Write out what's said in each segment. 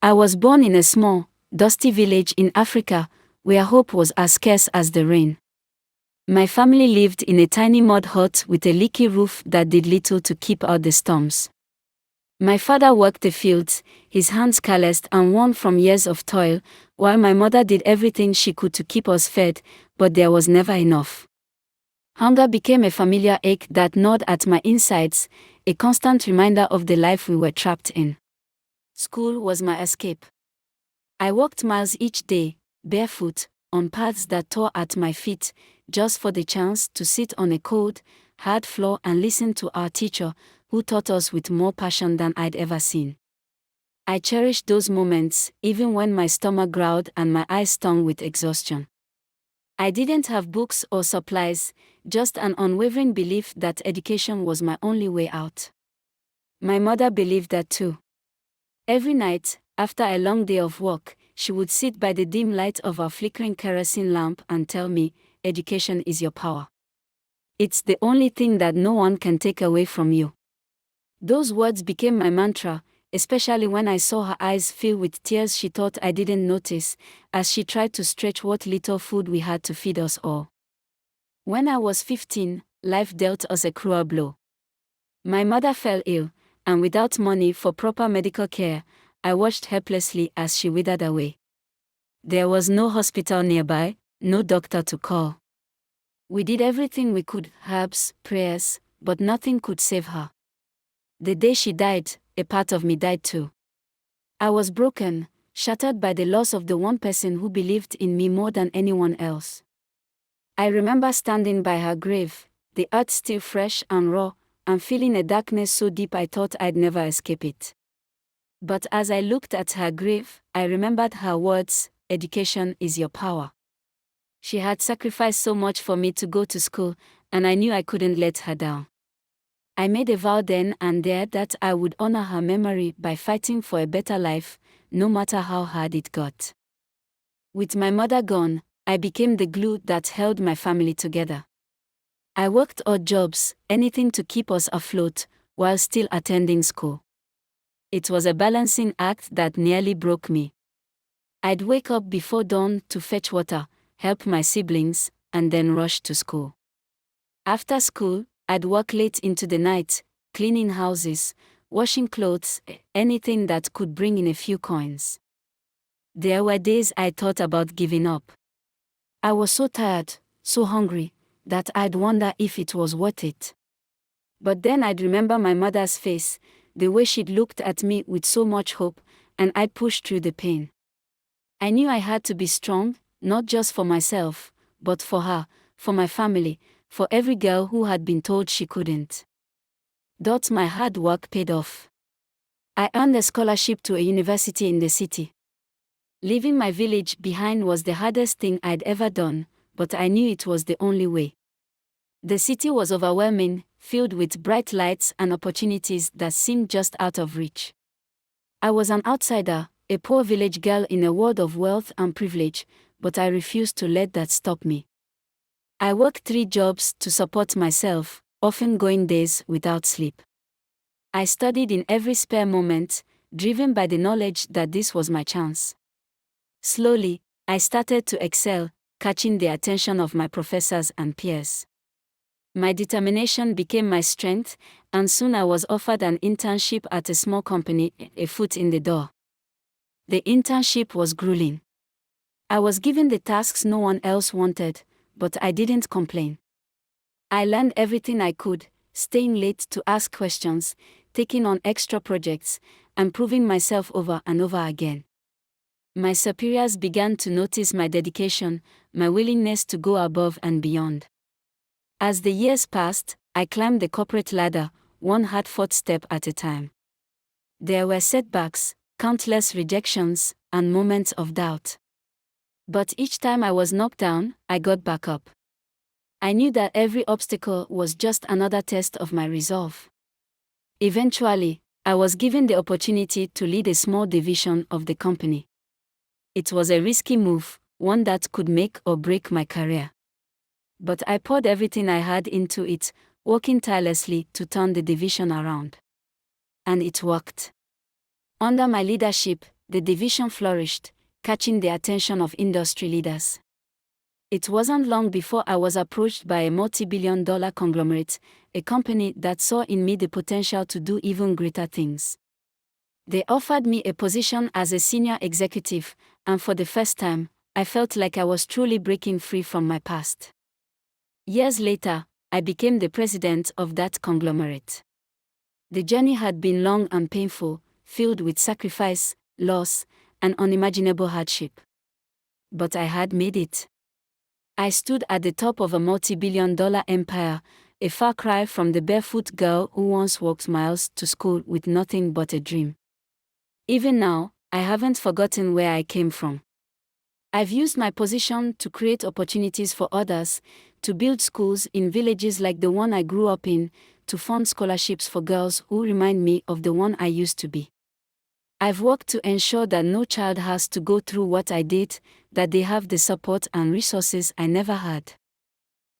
I was born in a small, dusty village in Africa, where hope was as scarce as the rain. My family lived in a tiny mud hut with a leaky roof that did little to keep out the storms. My father worked the fields, his hands calloused and worn from years of toil, while my mother did everything she could to keep us fed, but there was never enough. Hunger became a familiar ache that gnawed at my insides, a constant reminder of the life we were trapped in. School was my escape. I walked miles each day, barefoot, on paths that tore at my feet, just for the chance to sit on a cold, hard floor and listen to our teacher, who taught us with more passion than I'd ever seen. I cherished those moments, even when my stomach growled and my eyes stung with exhaustion. I didn't have books or supplies, just an unwavering belief that education was my only way out. My mother believed that too. Every night, after a long day of work, she would sit by the dim light of our flickering kerosene lamp and tell me, "Education is your power. It's the only thing that no one can take away from you." Those words became my mantra, especially when I saw her eyes fill with tears she thought I didn't notice, as she tried to stretch what little food we had to feed us all. When I was 15, life dealt us a cruel blow. My mother fell ill, and without money for proper medical care, I watched helplessly as she withered away. There was no hospital nearby, no doctor to call. We did everything we could, herbs, prayers, but nothing could save her. The day she died, a part of me died too. I was broken, shattered by the loss of the one person who believed in me more than anyone else. I remember standing by her grave, the earth still fresh and raw, and feeling a darkness so deep I thought I'd never escape it. But as I looked at her grave, I remembered her words, "Education is your power." She had sacrificed so much for me to go to school, and I knew I couldn't let her down. I made a vow then and there that I would honor her memory by fighting for a better life, no matter how hard it got. With my mother gone, I became the glue that held my family together. I worked odd jobs, anything to keep us afloat, while still attending school. It was a balancing act that nearly broke me. I'd wake up before dawn to fetch water, help my siblings, and then rush to school. After school, I'd work late into the night, cleaning houses, washing clothes, anything that could bring in a few coins. There were days I thought about giving up. I was so tired, so hungry, that I'd wonder if it was worth it. But then I'd remember my mother's face, the way she'd looked at me with so much hope, and I'd pushed through the pain. I knew I had to be strong, not just for myself, but for her, for my family, for every girl who had been told she couldn't. My hard work paid off. I earned a scholarship to a university in the city. Leaving my village behind was the hardest thing I'd ever done, but I knew it was the only way. The city was overwhelming, filled with bright lights and opportunities that seemed just out of reach. I was an outsider, a poor village girl in a world of wealth and privilege, but I refused to let that stop me. I worked 3 jobs to support myself, often going days without sleep. I studied in every spare moment, driven by the knowledge that this was my chance. Slowly, I started to excel, catching the attention of my professors and peers. My determination became my strength, and soon I was offered an internship at a small company, a foot in the door. The internship was grueling. I was given the tasks no one else wanted, but I didn't complain. I learned everything I could, staying late to ask questions, taking on extra projects, and proving myself over and over again. My superiors began to notice my dedication, my willingness to go above and beyond. As the years passed, I climbed the corporate ladder, one hard-fought step at a time. There were setbacks, countless rejections, and moments of doubt. But each time I was knocked down, I got back up. I knew that every obstacle was just another test of my resolve. Eventually, I was given the opportunity to lead a small division of the company. It was a risky move, one that could make or break my career. But I poured everything I had into it, working tirelessly to turn the division around. And it worked. Under my leadership, the division flourished, catching the attention of industry leaders. It wasn't long before I was approached by a multi-billion-dollar conglomerate, a company that saw in me the potential to do even greater things. They offered me a position as a senior executive, and for the first time, I felt like I was truly breaking free from my past. Years later, I became the president of that conglomerate. The journey had been long and painful, filled with sacrifice, loss, and unimaginable hardship. But I had made it. I stood at the top of a multi-billion-dollar empire, a far cry from the barefoot girl who once walked miles to school with nothing but a dream. Even now, I haven't forgotten where I came from. I've used my position to create opportunities for others, to build schools in villages like the one I grew up in, to fund scholarships for girls who remind me of the one I used to be. I've worked to ensure that no child has to go through what I did, that they have the support and resources I never had.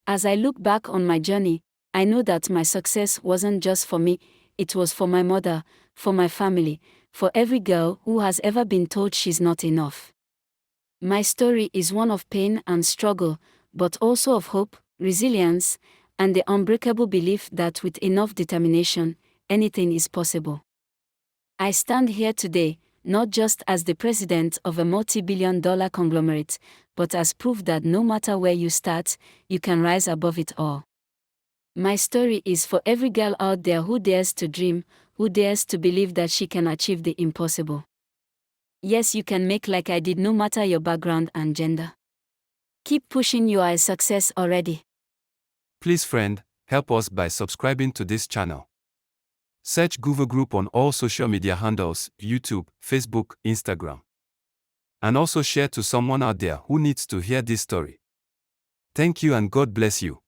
As I look back on my journey, I know that my success wasn't just for me, it was for my mother, for my family, for every girl who has ever been told she's not enough. My story is one of pain and struggle, but also of hope, resilience, and the unbreakable belief that with enough determination, anything is possible. I stand here today, not just as the president of a multi-billion-dollar conglomerate, but as proof that no matter where you start, you can rise above it all. My story is for every girl out there who dares to dream, who dares to believe that she can achieve the impossible. Yes, you can make like I did, no matter your background and gender. Keep pushing, you are a success already. Please friend, help us by subscribing to this channel. Search Goovagroup on all social media handles, YouTube, Facebook, Instagram. And also share to someone out there who needs to hear this story. Thank you and God bless you.